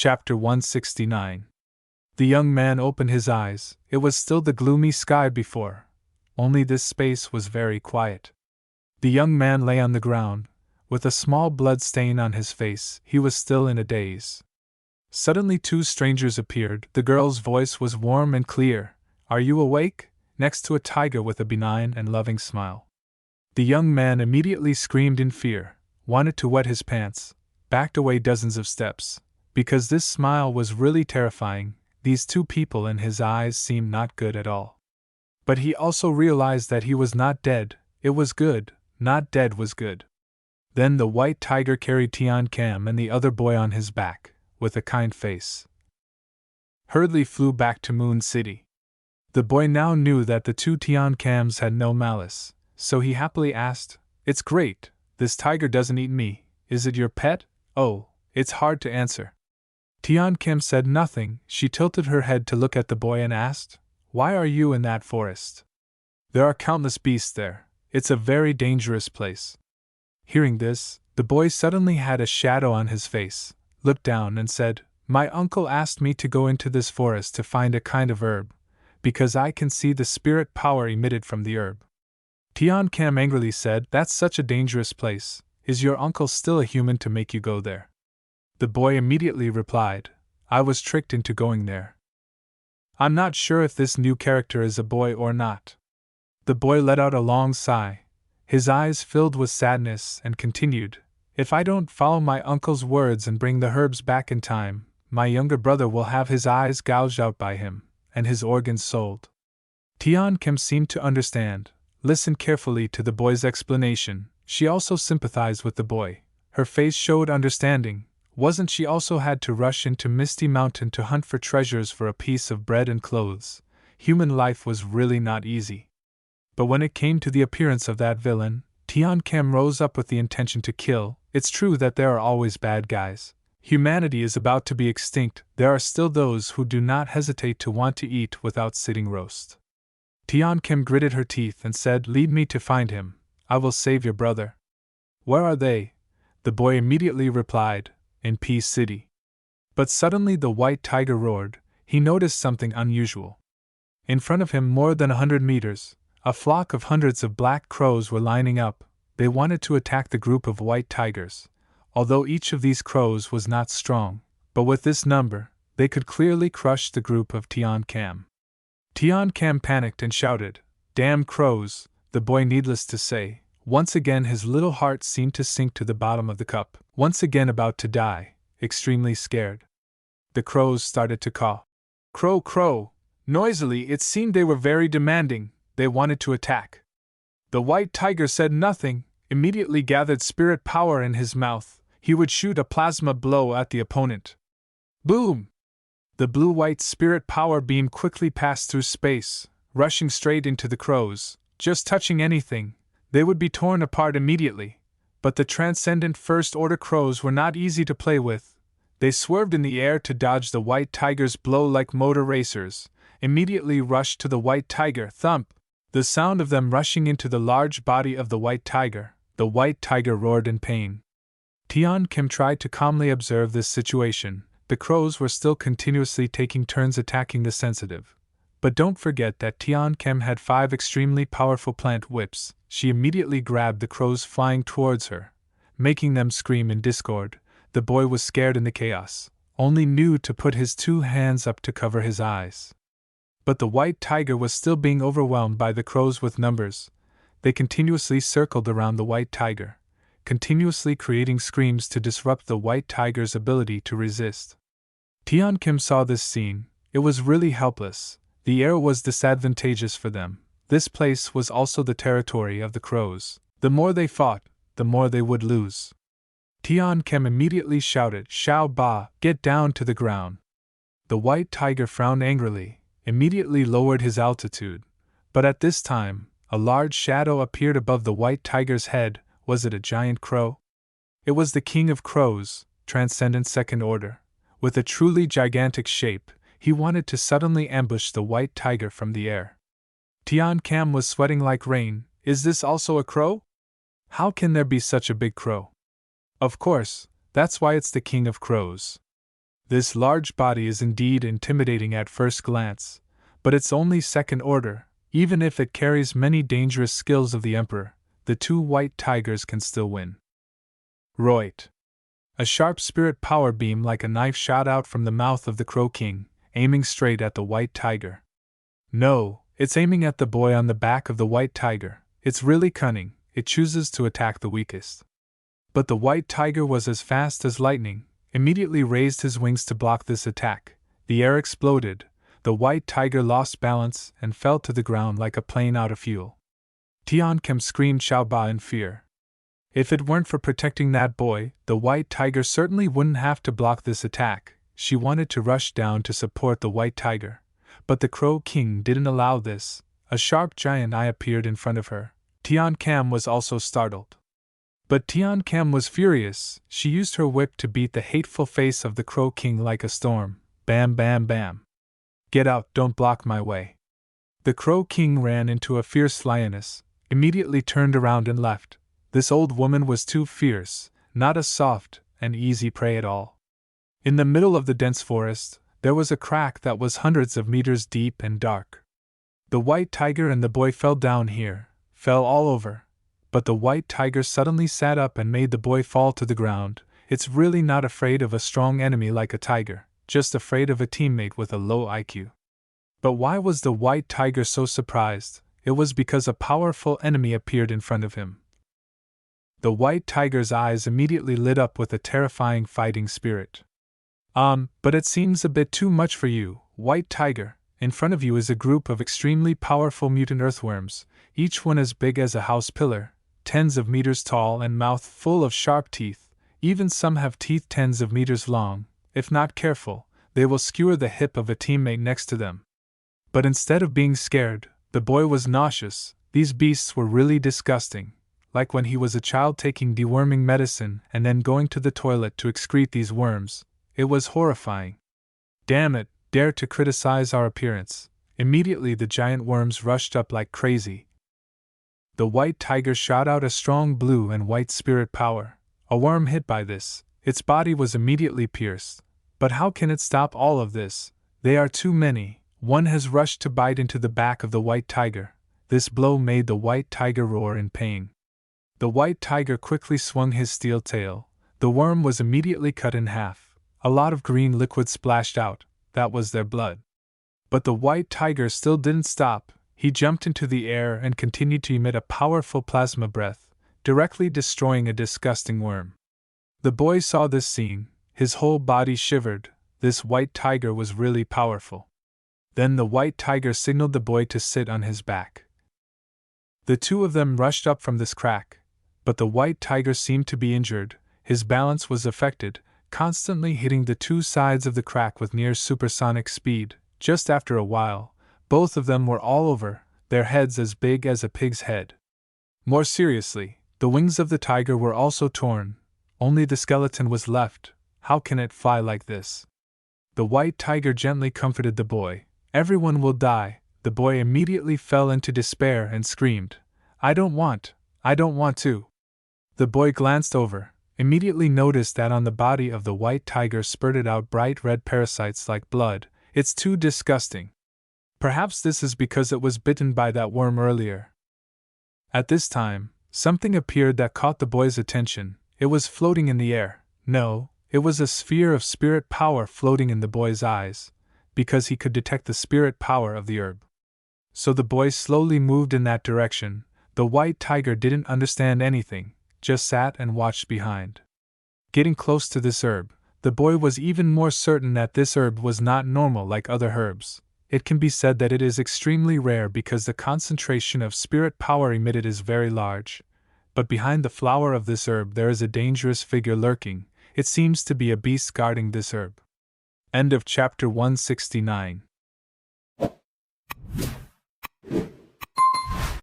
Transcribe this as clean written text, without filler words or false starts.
Chapter 169. The young man opened his eyes. It was still the gloomy sky before, only this space was very quiet. The young man lay on the ground, with a small blood stain on his face. He was still in a daze. Suddenly two strangers appeared. The girl's voice was warm and clear. "Are you awake?" next to a tiger with a benign and loving smile. The young man immediately screamed in fear, wanted to wet his pants, backed away dozens of steps, because this smile was really terrifying. These two people in his eyes seemed not good at all. But he also realized that he was not dead. It was good, not dead was good. Then the white tiger carried Tian Kam and the other boy on his back, with a kind face. Hurriedly flew back to Moon City. The boy now knew that the two Tian Kams had no malice, so he happily asked, "It's great, this tiger doesn't eat me, is it your pet?" "Oh, it's hard to answer." Tian Kam said nothing. She tilted her head to look at the boy and asked, "Why are you in that forest?" "There are countless beasts there. It's a very dangerous place." Hearing this, the boy suddenly had a shadow on his face, looked down and said, "My uncle asked me to go into this forest to find a kind of herb, because I can see the spirit power emitted from the herb." Tian Kam angrily said, "That's such a dangerous place. Is your uncle still a human to make you go there?" The boy immediately replied, "I was tricked into going there. I'm not sure if this new character is a boy or not." The boy let out a long sigh. His eyes filled with sadness and continued, "If I don't follow my uncle's words and bring the herbs back in time, my younger brother will have his eyes gouged out by him, and his organs sold." Tian Kim seemed to understand, listened carefully to the boy's explanation. She also sympathized with the boy. Her face showed understanding. Wasn't she also had to rush into Misty Mountain to hunt for treasures for a piece of bread and clothes? Human life was really not easy. But when it came to the appearance of that villain, Tian Kam rose up with the intention to kill. It's true that there are always bad guys. Humanity is about to be extinct. There are still those who do not hesitate to want to eat without sitting roast. Tian Kim gritted her teeth and said, "Lead me to find him. I will save your brother." "Where are they?" The boy immediately replied, "In Peace City." But suddenly the white tiger roared. He noticed something unusual. In front of him, more than 100 meters, a flock of hundreds of black crows were lining up. They wanted to attack the group of white tigers. Although each of these crows was not strong, but with this number, they could clearly crush the group of Tian Kam. Tian Kam panicked and shouted, "Damn crows!" The boy, needless to say, once again his little heart seemed to sink to the bottom of the cup, once again about to die, extremely scared. The crows started to caw. Crow, crow! Noisily, it seemed they were very demanding, they wanted to attack. The white tiger said nothing, immediately gathered spirit power in his mouth. He would shoot a plasma blow at the opponent. Boom! The blue-white spirit power beam quickly passed through space, rushing straight into the crows. Just touching anything, they would be torn apart immediately. But the transcendent first-order crows were not easy to play with. They swerved in the air to dodge the white tiger's blow like motor racers, immediately rushed to the white tiger. Thump! The sound of them rushing into the large body of the white tiger roared in pain. Tian Kim tried to calmly observe this situation. The crows were still continuously taking turns attacking the sensitive. But don't forget that Tian Kim had 5 extremely powerful plant whips. She immediately grabbed the crows flying towards her, making them scream in discord. The boy was scared in the chaos, only knew to put his 2 hands up to cover his eyes. But the white tiger was still being overwhelmed by the crows with numbers. They continuously circled around the white tiger, continuously creating screams to disrupt the white tiger's ability to resist. Tian Kim saw this scene. It was really helpless. The air was disadvantageous for them. This place was also the territory of the crows. The more they fought, the more they would lose. Tian Kim immediately shouted, "Xiao Ba, get down to the ground." The white tiger frowned angrily, immediately lowered his altitude. But at this time, a large shadow appeared above the white tiger's head. Was it a giant crow? It was the king of crows, transcendent second order. With a truly gigantic shape, he wanted to suddenly ambush the white tiger from the air. Tian Kam was sweating like rain. Is this also a crow? How can there be such a big crow? Of course, that's why it's the king of crows. This large body is indeed intimidating at first glance, but it's only second order. Even if it carries many dangerous skills of the Emperor, the two white tigers can still win. Roit! A sharp spirit power beam like a knife shot out from the mouth of the Crow King, aiming straight at the white tiger. No, it's aiming at the boy on the back of the white tiger. It's really cunning, it chooses to attack the weakest. But the white tiger was as fast as lightning, immediately raised his wings to block this attack. The air exploded, the white tiger lost balance and fell to the ground like a plane out of fuel. Tian Kem screamed Xiaoba in fear. If it weren't for protecting that boy, the white tiger certainly wouldn't have to block this attack. She wanted to rush down to support the white tiger. But the Crow King didn't allow this. A sharp giant eye appeared in front of her. Tian Kem was also startled. But Tian Kem was furious. She used her whip to beat the hateful face of the Crow King like a storm. Bam, bam, bam. Get out, don't block my way. The Crow King ran into a fierce lioness, immediately turned around and left. This old woman was too fierce, not a soft and easy prey at all. In the middle of the dense forest, there was a crack that was hundreds of meters deep and dark. The white tiger and the boy fell down here, fell all over. But the white tiger suddenly sat up and made the boy fall to the ground. It's really not afraid of a strong enemy like a tiger, just afraid of a teammate with a low IQ. But why was the white tiger so surprised? It was because a powerful enemy appeared in front of him. The white tiger's eyes immediately lit up with a terrifying fighting spirit. But it seems a bit too much for you, white tiger. In front of you is a group of extremely powerful mutant earthworms, each one as big as a house pillar, tens of meters tall and mouth full of sharp teeth. Even some have teeth tens of meters long. If not careful, they will skewer the hip of a teammate next to them. But instead of being scared, the boy was nauseous. These beasts were really disgusting, like when he was a child taking deworming medicine and then going to the toilet to excrete these worms. It was horrifying. Damn it, dare to criticize our appearance. Immediately the giant worms rushed up like crazy. The white tiger shot out a strong blue and white spirit power. A worm hit by this, its body was immediately pierced. But how can it stop all of this? They are too many. One has rushed to bite into the back of the white tiger. This blow made the white tiger roar in pain. The white tiger quickly swung his steel tail. The worm was immediately cut in half. A lot of green liquid splashed out. That was their blood. But the white tiger still didn't stop. He jumped into the air and continued to emit a powerful plasma breath, directly destroying a disgusting worm. The boy saw this scene. His whole body shivered. This white tiger was really powerful. Then the white tiger signaled the boy to sit on his back. The two of them rushed up from this crack, but the white tiger seemed to be injured. His balance was affected, constantly hitting the two sides of the crack with near supersonic speed. Just after a while, both of them were all over, their heads as big as a pig's head. More seriously, the wings of the tiger were also torn. Only the skeleton was left. How can it fly like this? The white tiger gently comforted the boy. Everyone will die. The boy immediately fell into despair and screamed, I don't want to. The boy glanced over, immediately noticed that on the body of the white tiger spurted out bright red parasites like blood. It's too disgusting. Perhaps this is because it was bitten by that worm earlier. At this time, something appeared that caught the boy's attention. It was floating in the air. No, it was a sphere of spirit power floating in the boy's eyes, because he could detect the spirit power of the herb. So the boy slowly moved in that direction. The white tiger didn't understand anything, just sat and watched behind. Getting close to this herb, the boy was even more certain that this herb was not normal like other herbs. It can be said that it is extremely rare because the concentration of spirit power emitted is very large. But behind the flower of this herb there is a dangerous figure lurking. It seems to be a beast guarding this herb. End of chapter 169.